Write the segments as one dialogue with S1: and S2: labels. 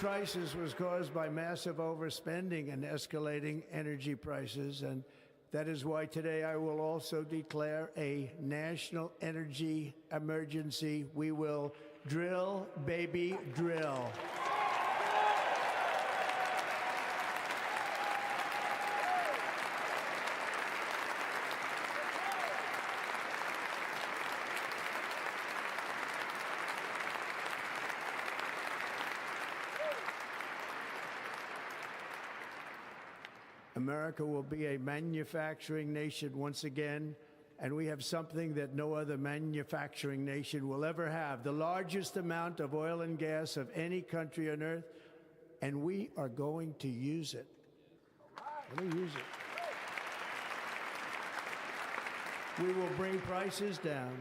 S1: crisis was caused by massive overspending and escalating energy prices, and that is why today I will also declare a national energy emergency. We will drill, baby, drill. America will be a manufacturing nation once again, and we have something that no other manufacturing nation will ever have, the largest amount of oil and gas of any country on earth, and we are going to use it. We're going to use it. We will bring prices down,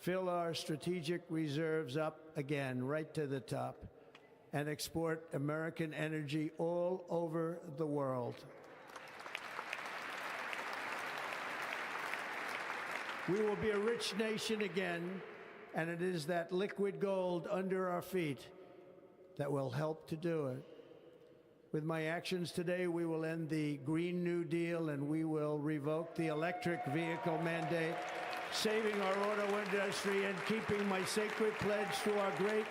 S1: fill our strategic reserves up again, right to the top, and export American energy all over the world. We will be a rich nation again, and it is that liquid gold under our feet that will help to do it. With my actions today, we will end the Green New Deal, and we will revoke the electric vehicle mandate, saving our auto industry and keeping my sacred pledge to our great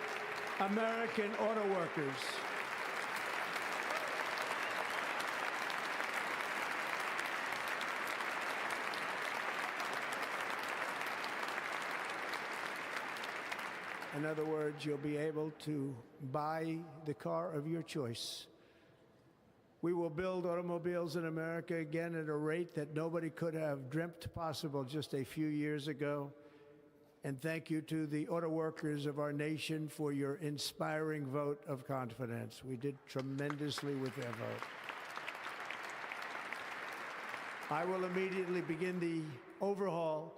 S1: American auto workers. In other words, you'll be able to buy the car of your choice. We will build automobiles in America again at a rate that nobody could have dreamt possible just a few years ago. And thank you to the auto workers of our nation for your inspiring vote of confidence. We did tremendously with their vote. I will immediately begin the overhaul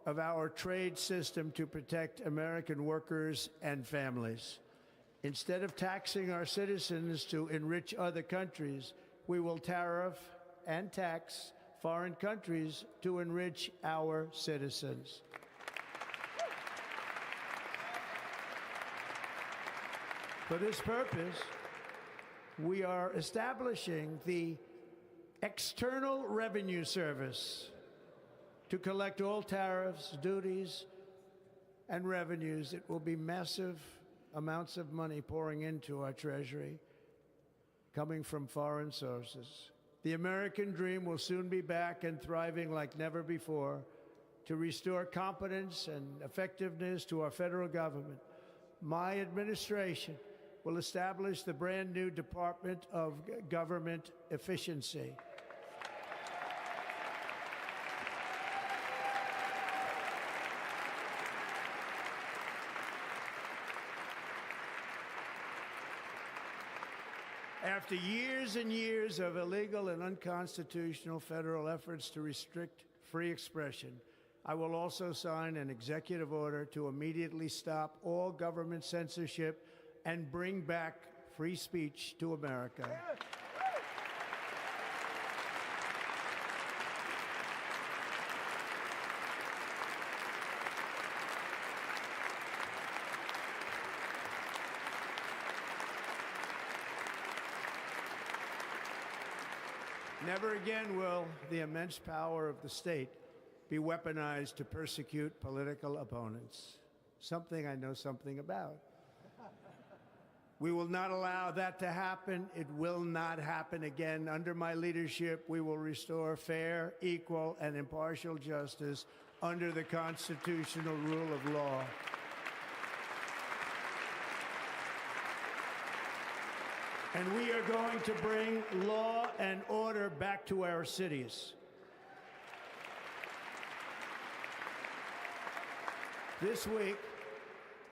S1: of our trade system to protect American workers and families. Instead of taxing our citizens to enrich other countries, we will tariff and tax foreign countries to enrich our citizens. For this purpose, we are establishing the External Revenue Service to collect all tariffs, duties, and revenues. It will be massive amounts of money pouring into our treasury, coming from foreign sources. The American dream will soon be back and thriving like never before to restore competence and effectiveness to our federal government. My administration will establish the brand new Department of Government Efficiency. After years and years of illegal and unconstitutional federal efforts to restrict free expression, I will also sign an executive order to immediately stop all government censorship and bring back free speech to America. Never again will the immense power of the state be weaponized to persecute political opponents, something I know something about. We will not allow that to happen. It will not happen again. Under my leadership, we will restore fair, equal, and impartial justice under the constitutional rule of law. And we are going to bring law and order back to our cities. This week,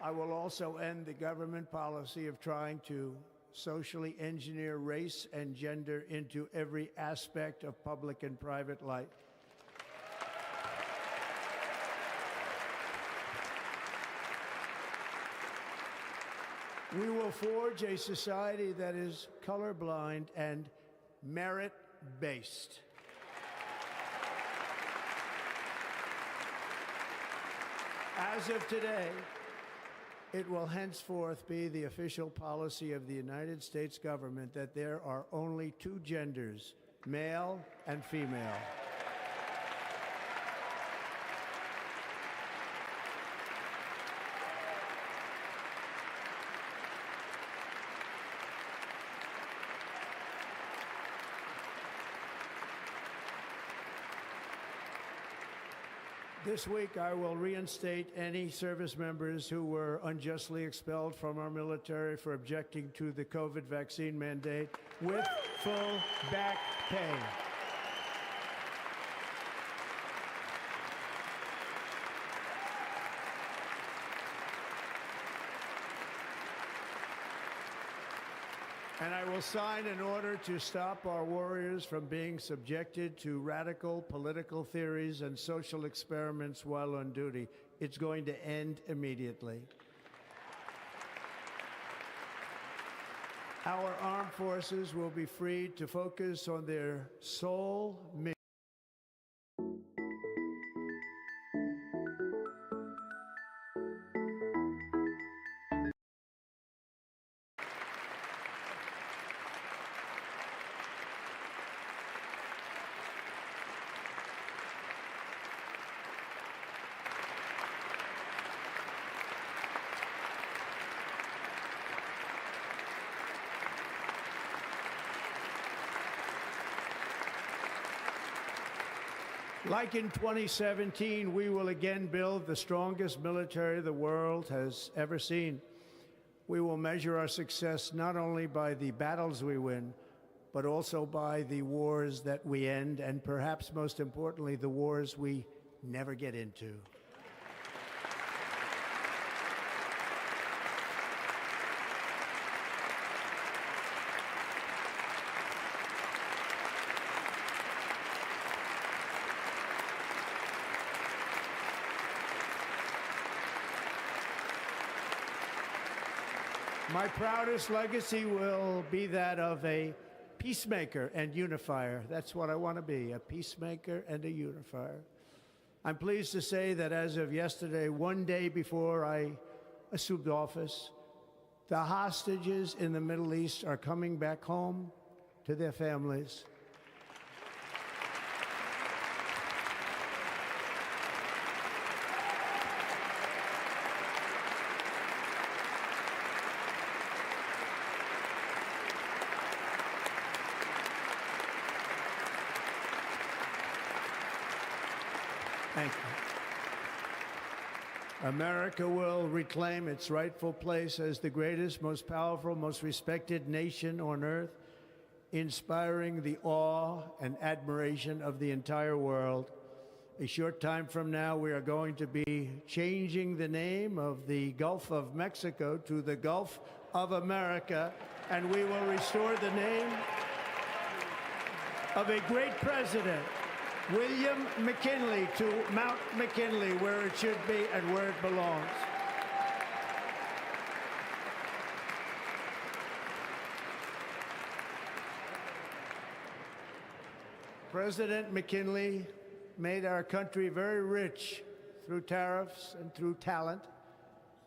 S1: I will also end the government policy of trying to socially engineer race and gender into every aspect of public and private life. We will forge a society that is colorblind and merit-based. As of today, It will henceforth be the official policy of the United States government that there are only two genders, male and female. This week, I will reinstate any service members who were unjustly expelled from our military for objecting to the COVID vaccine mandate with full back pay. And I will sign an order to stop our warriors from being subjected to radical political theories and social experiments while on duty. It's going to end immediately. Our armed forces will be free to focus on their sole mission. Like in 2017, we will again build the strongest military the world has ever seen. We will measure our success not only by the battles we win, but also by the wars that we end, and perhaps most importantly, the wars we never get into. My proudest legacy will be that of a peacemaker and unifier. That's what I want to be, a peacemaker and a unifier. I'm pleased to say that as of yesterday, one day before I assumed office, the hostages in the Middle East are coming back home to their families. Thank you. America will reclaim its rightful place as the greatest, most powerful, most respected nation on earth, inspiring the awe and admiration of the entire world. A short time from now, we are going to be changing the name of the Gulf of Mexico to the Gulf of America, and we will restore the name of a great president, William McKinley, to Mount McKinley, where it should be and where it belongs. President McKinley made our country very rich through tariffs and through talent.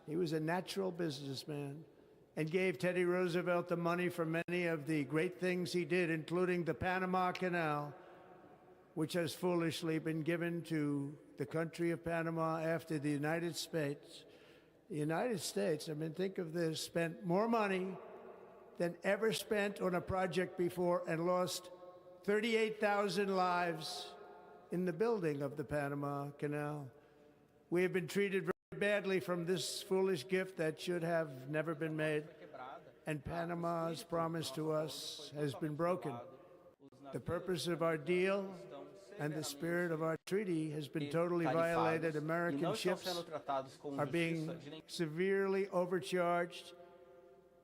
S1: He was a natural businessman and gave Teddy Roosevelt the money for many of the great things he did, including the Panama Canal, which has foolishly been given to the country of Panama after the United States. The United States, I mean, think of this, spent more money than ever spent on a project before and lost 38,000 lives in the building of the Panama Canal. We have been treated very badly from this foolish gift that should have never been made, and Panama's promise to us has been broken. The purpose of our deal and the spirit of our treaty has been totally violated. American ships are being severely overcharged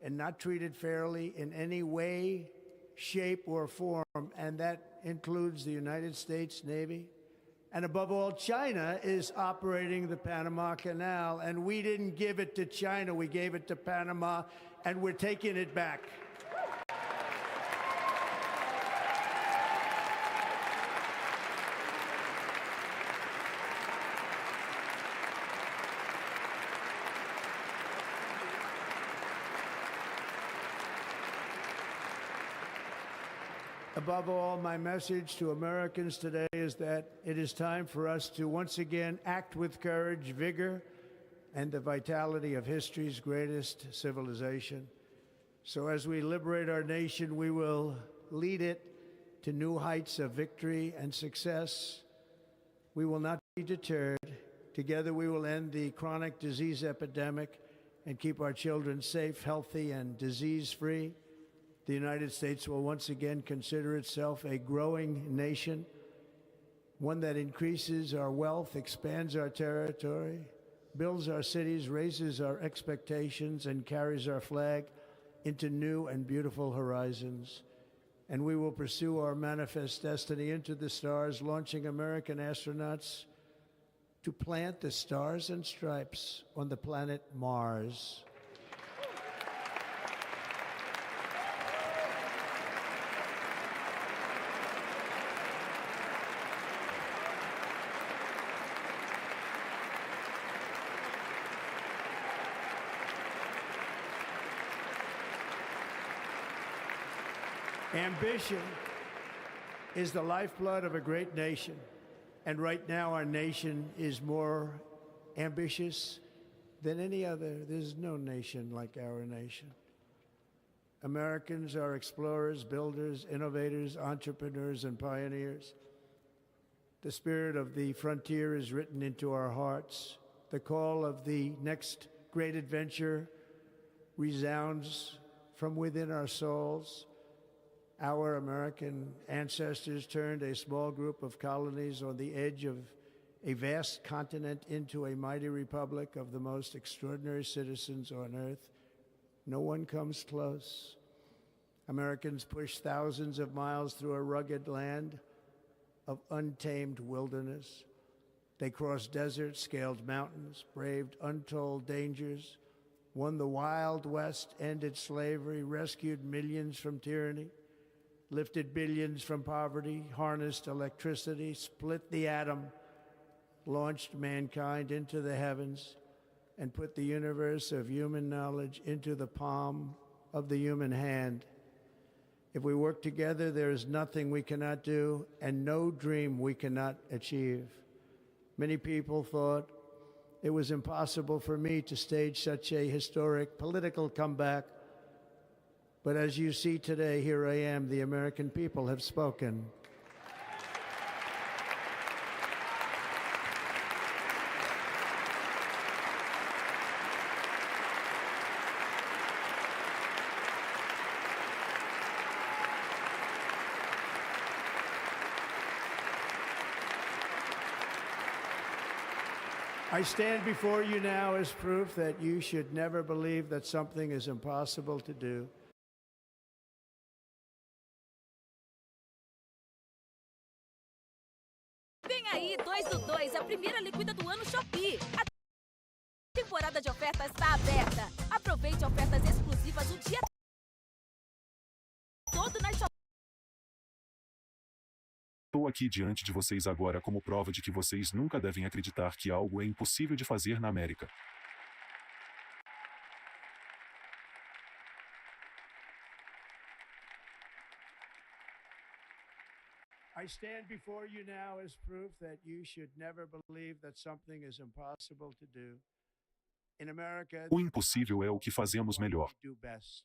S1: and not treated fairly in any way, shape, or form, and that includes the United States Navy. And above all, China is operating the Panama Canal, and we didn't give it to China, we gave it to Panama, and we're taking it back. Above all, my message to Americans today is that it is time for us to once again act with courage, vigor, and the vitality of history's greatest civilization. So as we liberate our nation, we will lead it to new heights of victory and success. We will not be deterred. Together we will end the chronic disease epidemic and keep our children safe, healthy, and disease-free. The United States will once again consider itself a growing nation, one that increases our wealth, expands our territory, builds our cities, raises our expectations, and carries our flag into new and beautiful horizons. And we will pursue our manifest destiny into the stars, launching American astronauts to plant the stars and stripes on the planet Mars. Ambition is the lifeblood of a great nation. And right now, our nation is more ambitious than any other. There's no nation like our nation. Americans are explorers, builders, innovators, entrepreneurs, and pioneers. The spirit of the frontier is written into our hearts. The call of the next great adventure resounds from within our souls. Our American ancestors turned a small group of colonies on the edge of a vast continent into a mighty republic of the most extraordinary citizens on earth. No one comes close. Americans pushed thousands of miles through a rugged land of untamed wilderness. They crossed deserts, scaled mountains, braved untold dangers, won the Wild West, ended slavery, rescued millions from tyranny, lifted billions from poverty, harnessed electricity, split the atom, launched mankind into the heavens, and put the universe of human knowledge into the palm of the human hand. If we work together, there is nothing we cannot do and no dream we cannot achieve. Many people thought it was impossible for me to stage such a historic political comeback. But as you see today, here I am. The American people have spoken. I stand before you now as proof that you should never believe that something is impossible to do.
S2: Vem aí, 2 do 2, a primeira liquida do ano Shopee. A temporada de ofertas está aberta. Aproveite ofertas exclusivas o dia todo na Shopee.
S3: Estou aqui diante de vocês agora como prova de que vocês nunca devem acreditar que algo é impossível de fazer na América.
S1: I stand before you now as proof that you should never believe that something is impossible to do. In America,
S3: O impossível é o que fazemos melhor.
S1: we do best.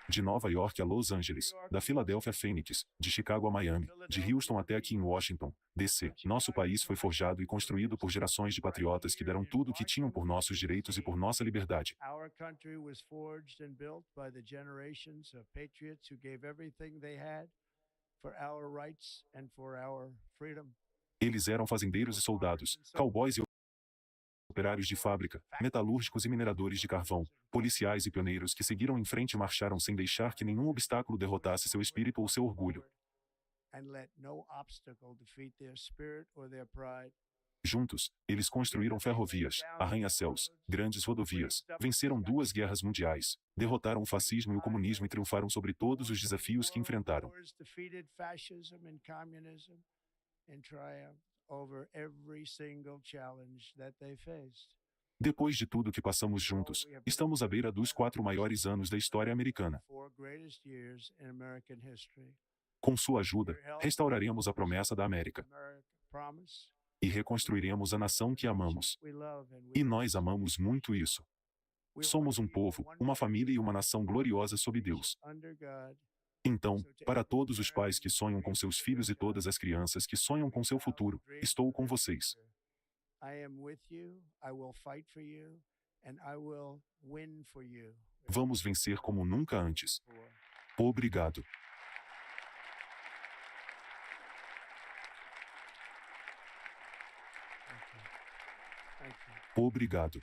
S3: De Nova York a Los Angeles, da Filadélfia a Phoenix, de Chicago a Miami, de Houston até aqui em Washington, D.C. Nosso país foi forjado e construído por gerações de patriotas que deram tudo o que tinham por nossos direitos e por nossa liberdade.
S1: Our country was forged and built by the generations of patriots who gave everything they had for our rights and for our freedom.
S3: Eles eram fazendeiros e soldados, cowboys e operários de fábrica, metalúrgicos e mineradores de carvão, policiais e pioneiros que seguiram em frente e marcharam sem deixar que nenhum obstáculo derrotasse seu espírito ou seu orgulho.
S1: And let no obstacle defeat their spirit or their pride.
S3: Juntos, eles construíram ferrovias, arranha-céus, grandes rodovias, venceram 2 guerras mundiais, derrotaram o fascismo e o comunismo e triunfaram sobre todos os desafios que enfrentaram.
S1: Wars defeated fascism and communism and triumphed over every single challenge that they faced.
S3: Depois de tudo que passamos juntos, estamos à beira dos 4 maiores anos da história americana. Com sua ajuda, restauraremos a promessa da América e reconstruiremos a nação que amamos. E nós amamos muito isso. Somos um povo, uma família e uma nação gloriosa sob Deus. Então, para todos os pais que sonham com seus filhos e todas as crianças que sonham com seu futuro, estou com vocês. Vamos vencer como nunca antes. Obrigado. Obrigado.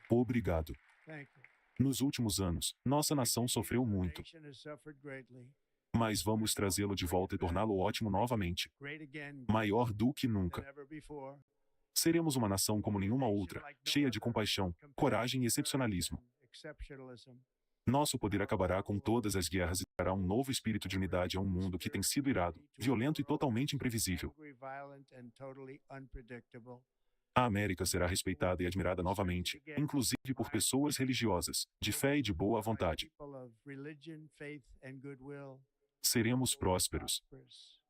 S3: Obrigado. Nos últimos anos, nossa nação sofreu muito. Mas vamos trazê-lo de volta e torná-lo ótimo novamente. Maior do que nunca. Seremos uma nação como nenhuma outra, cheia de compaixão, coragem e excepcionalismo. Nosso poder acabará com todas as guerras e trará um novo espírito de unidade a um mundo que tem sido irado, violento e totalmente imprevisível. A América será respeitada e admirada novamente, inclusive por pessoas religiosas, de fé e de boa vontade. Seremos prósperos.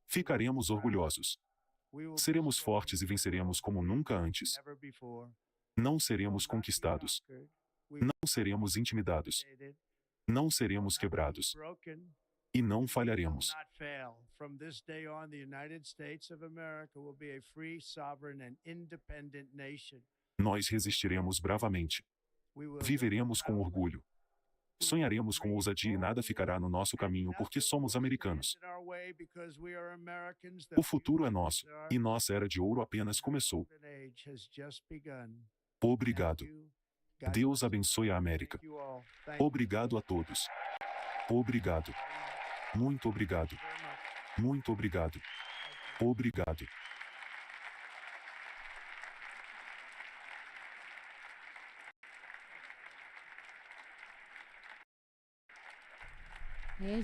S3: Ficaremos orgulhosos. Seremos fortes e venceremos como nunca antes. Não seremos conquistados. Não seremos intimidados. Não seremos quebrados. E não falharemos. Nós resistiremos bravamente. Viveremos com orgulho. Sonharemos com ousadia e nada ficará no nosso caminho porque somos americanos. O futuro é nosso, e nossa era de ouro apenas começou. Obrigado. Deus abençoe a América. Obrigado a todos. Obrigado. Muito obrigado. Muito obrigado. Obrigado.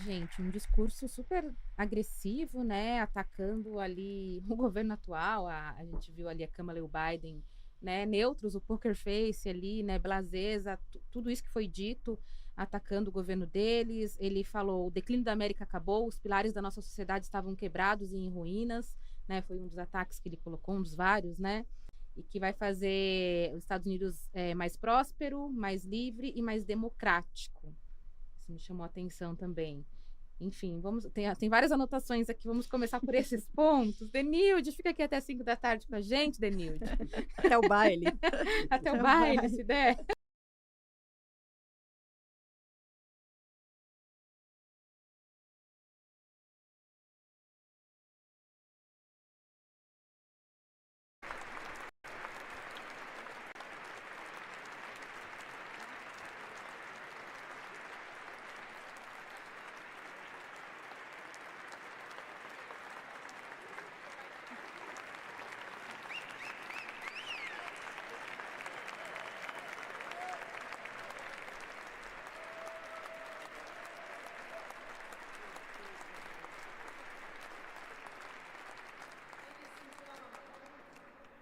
S4: Gente, um discurso super agressivo, né, atacando ali o governo atual, a gente viu ali a Kamala e o Biden, né, neutros, o poker face ali, né, blaseza, tudo isso que foi dito, atacando o governo deles. Ele falou: o declínio da América acabou, os pilares da nossa sociedade estavam quebrados e em ruínas, né, foi um dos ataques que ele colocou, um dos vários, né, e que vai fazer os Estados Unidos mais próspero, mais livre e mais democrático. Isso me chamou a atenção também. Enfim, tem várias anotações aqui, vamos começar por esses pontos. Denilde, fica aqui até 5 da tarde com a gente, Denilde.
S5: Até o baile.
S4: Até o baile, se der.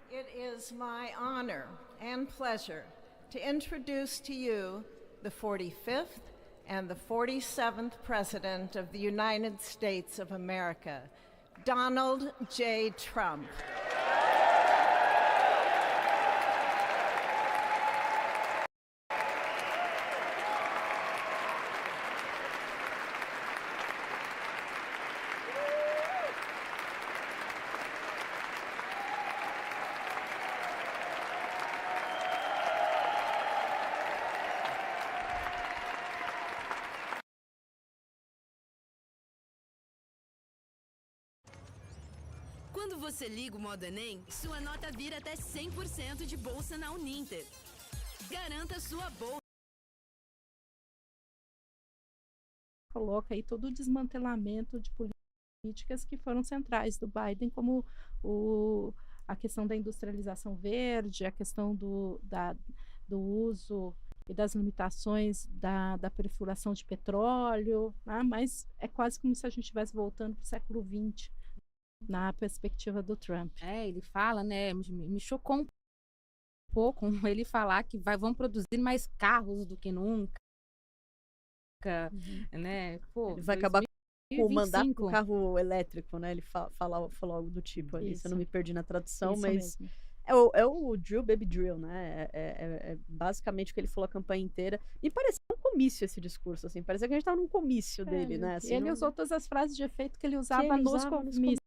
S5: It is my honor and pleasure to introduce to you the 45th and the 47th President of the United States of America, Donald J. Trump.
S6: Quando você liga o modo Enem, sua nota vira até 100% de bolsa na Uninter. Garanta sua bolsa.
S7: Coloca aí todo o desmantelamento de políticas que foram centrais do Biden, como a questão da industrialização verde, a questão do uso e das limitações da perfuração de petróleo, né? Mas é quase como se a gente estivesse voltando para o século XX, na perspectiva do Trump.
S4: Ele fala, né? Me chocou um pouco ele falar que vão produzir mais carros do que nunca, né? Pô,
S8: Ele vai acabar com o mandato do
S4: 2025.
S8: carro elétrico, né? Ele falou algo do tipo ali, se eu não me perdi na tradução,
S7: Isso
S8: mas
S7: mesmo.
S8: é o Drill Baby Drill, né? É basicamente o que ele falou a campanha inteira. Me pareceu um comício esse discurso, assim. Parecia que a gente tava num comício dele, né? Assim,
S7: Ele
S8: não-
S7: usou todas as frases de efeito que ele
S8: que
S7: usava
S8: ele
S7: nos
S8: usava nos
S7: comícios.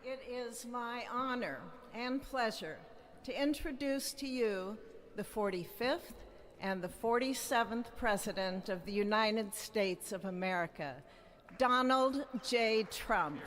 S5: It is my honor and pleasure to introduce to you the 45th and the 47th President of the United States of America, Donald J. Trump.